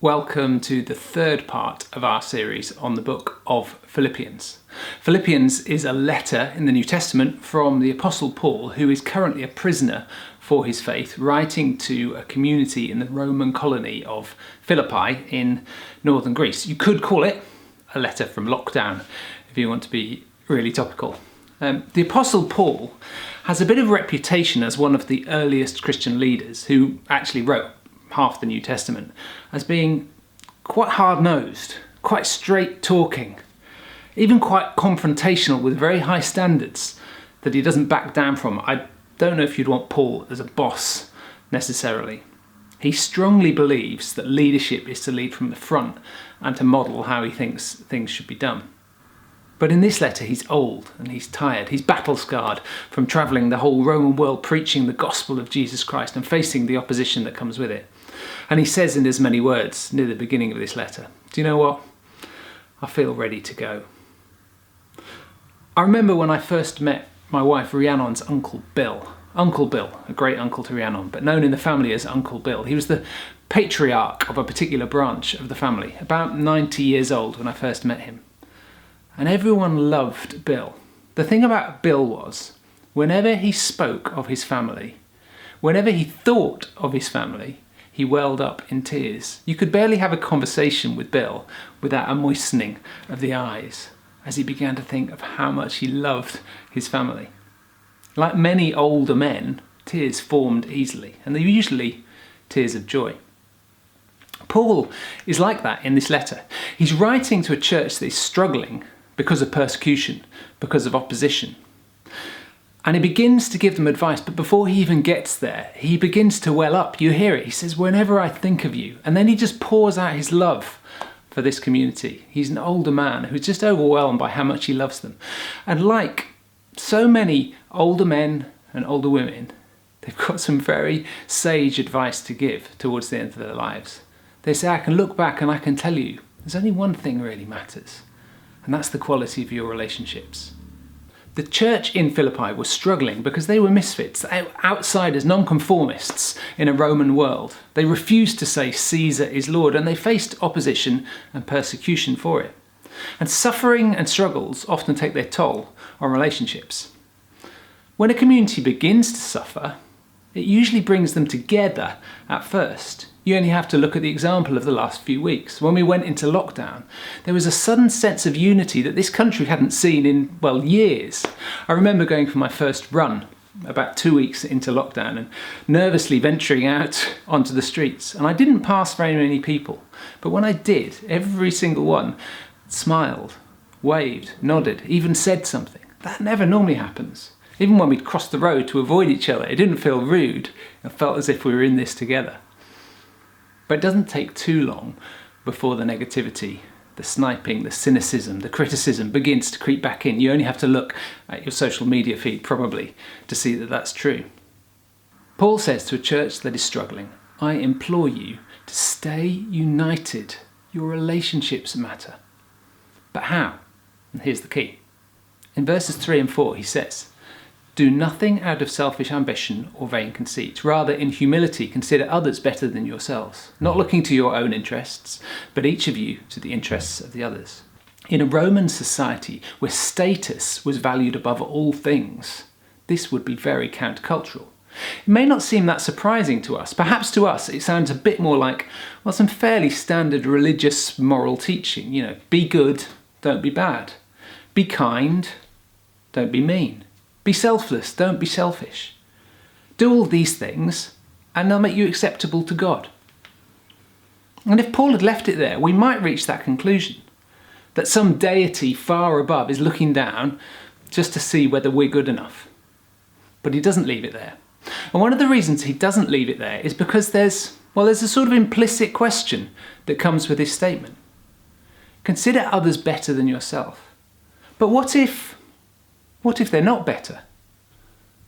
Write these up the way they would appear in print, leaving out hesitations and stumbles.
Welcome to the third part of our series on the book of Philippians. Philippians is a letter in the New Testament from the Apostle Paul, who is currently a prisoner for his faith, writing to a community in the Roman colony of Philippi in northern Greece. You could call it a letter from lockdown if you want to be really topical. The Apostle Paul has a bit of a reputation as one of the earliest Christian leaders who actually wrote half the New Testament, as being quite hard-nosed, quite straight-talking, even quite confrontational with very high standards that he doesn't back down from. I don't know if you'd want Paul as a boss necessarily. He strongly believes that leadership is to lead from the front and to model how he thinks things should be done. But in this letter, he's old and he's tired. He's battle-scarred from travelling the whole Roman world preaching the gospel of Jesus Christ and facing the opposition that comes with it. And he says in as many words near the beginning of this letter, do you know what? I feel ready to go. I remember when I first met my wife Rhiannon's Uncle Bill. Uncle Bill, a great uncle to Rhiannon, but known in the family as Uncle Bill. He was the patriarch of a particular branch of the family, about 90 years old when I first met him. And everyone loved Bill. The thing about Bill was, whenever he spoke of his family, whenever he thought of his family, he welled up in tears. You could barely have a conversation with Bill without a moistening of the eyes as he began to think of how much he loved his family. Like many older men, tears formed easily, and they're usually tears of joy. Paul is like that in this letter. He's writing to a church that is struggling because of persecution, because of opposition. And he begins to give them advice, but before he even gets there, he begins to well up. You hear it. He says, whenever I think of you. And then he just pours out his love for this community. He's an older man who's just overwhelmed by how much he loves them. And like so many older men and older women, they've got some very sage advice to give towards the end of their lives. They say, I can look back and I can tell you, there's only one thing really matters. And that's the quality of your relationships. The church in Philippi was struggling because they were misfits, outsiders, nonconformists in a Roman world. They refused to say Caesar is Lord, and they faced opposition and persecution for it. And suffering and struggles often take their toll on relationships. When a community begins to suffer, it usually brings them together at first. You only have to look at the example of the last few weeks. When we went into lockdown, there was a sudden sense of unity that this country hadn't seen in, years. I remember going for my first run about 2 weeks into lockdown and nervously venturing out onto the streets. And I didn't pass very many people. But when I did, every single one smiled, waved, nodded, even said something. That never normally happens. Even when we'd crossed the road to avoid each other, it didn't feel rude. It felt as if we were in this together. But it doesn't take too long before the negativity, the sniping, the cynicism, the criticism begins to creep back in. You only have to look at your social media feed probably to see that that's true. Paul says to a church that is struggling, I implore you to stay united. Your relationships matter. But how? And here's the key. In verses 3 and 4 he says, do nothing out of selfish ambition or vain conceit. Rather, in humility, consider others better than yourselves, not looking to your own interests, but each of you to the interests of the others. In a Roman society where status was valued above all things, this would be very countercultural. It may not seem that surprising to us. Perhaps to us it sounds a bit more like, some fairly standard religious moral teaching. Be good, don't be bad. Be kind, don't be mean. Be selfless, don't be selfish. Do all these things and they'll make you acceptable to God. And if Paul had left it there, we might reach that conclusion, that some deity far above is looking down just to see whether we're good enough. But he doesn't leave it there. And one of the reasons he doesn't leave it there is because there's a sort of implicit question that comes with this statement. Consider others better than yourself. But what if they're not better?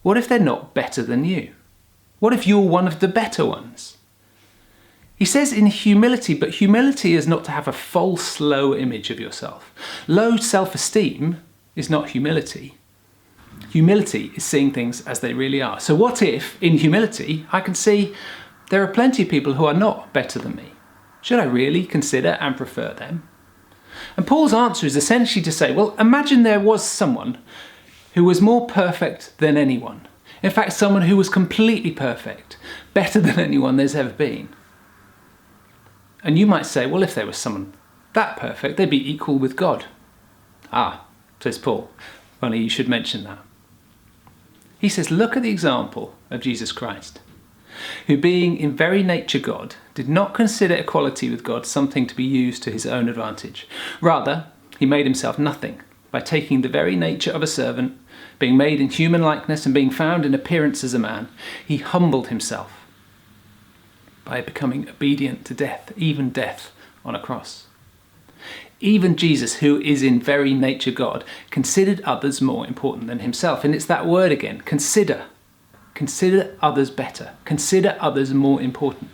What if they're not better than you? What if you're one of the better ones? He says in humility, but humility is not to have a false, low image of yourself. Low self-esteem is not humility. Humility is seeing things as they really are. So what if, in humility, I can see there are plenty of people who are not better than me? Should I really consider and prefer them? And Paul's answer is essentially to say, well, imagine there was someone who was more perfect than anyone. In fact, someone who was completely perfect, better than anyone there's ever been. And you might say, well, if there was someone that perfect, they'd be equal with God. Ah, says Paul. Funny you should mention that. He says, look at the example of Jesus Christ, who being in very nature God, did not consider equality with God something to be used to his own advantage. Rather, he made himself nothing by taking the very nature of a servant, being made in human likeness and being found in appearance as a man. He humbled himself by becoming obedient to death, even death on a cross. Even Jesus, who is in very nature God, considered others more important than himself. And it's that word again, consider. Consider others better. Consider others more important.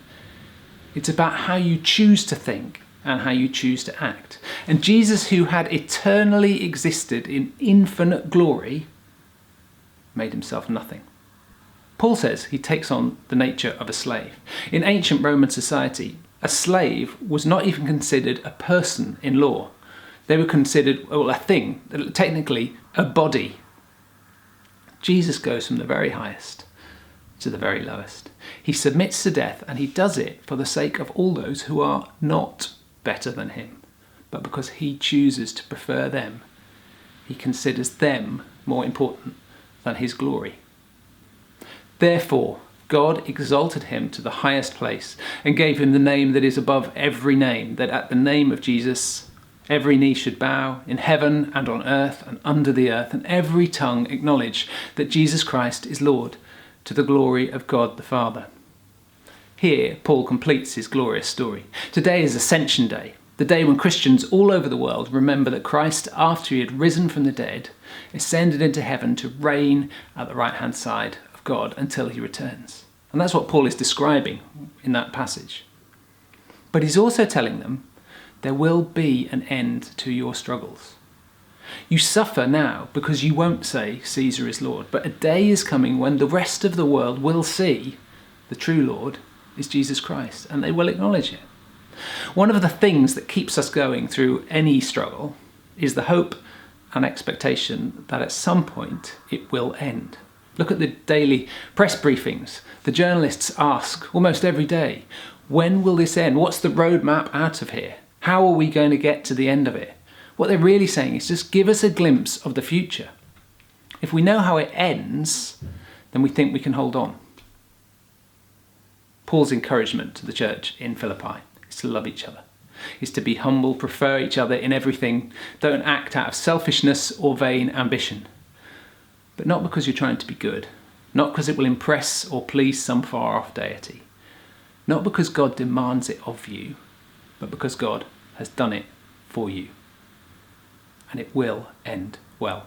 It's about how you choose to think and how you choose to act. And Jesus, who had eternally existed in infinite glory, made himself nothing. Paul says he takes on the nature of a slave. In ancient Roman society, a slave was not even considered a person in law. They were considered, well, a thing, technically a body. Jesus goes from the very highest to the very lowest. He submits to death, and he does it for the sake of all those who are not better than him, but because he chooses to prefer them. He considers them more important than his glory. Therefore, God exalted him to the highest place and gave him the name that is above every name, that at the name of Jesus every knee should bow in heaven and on earth and under the earth, and every tongue acknowledge that Jesus Christ is Lord, to the glory of God the Father. Here, Paul completes his glorious story. Today is Ascension Day, the day when Christians all over the world remember that Christ, after he had risen from the dead, ascended into heaven to reign at the right-hand side of God until he returns. And that's what Paul is describing in that passage. But he's also telling them there will be an end to your struggles. You suffer now because you won't say Caesar is Lord, but a day is coming when the rest of the world will see the true Lord is Jesus Christ, and they will acknowledge it. One of the things that keeps us going through any struggle is the hope and expectation that at some point it will end. Look at the daily press briefings. The journalists ask almost every day, when will this end? What's the roadmap out of here? How are we going to get to the end of it? What they're really saying is just give us a glimpse of the future. If we know how it ends, then we think we can hold on. Paul's encouragement to the church in Philippi is to love each other, is to be humble, prefer each other in everything, don't act out of selfishness or vain ambition. But not because you're trying to be good, not because it will impress or please some far-off deity, not because God demands it of you, but because God has done it for you. And it will end well.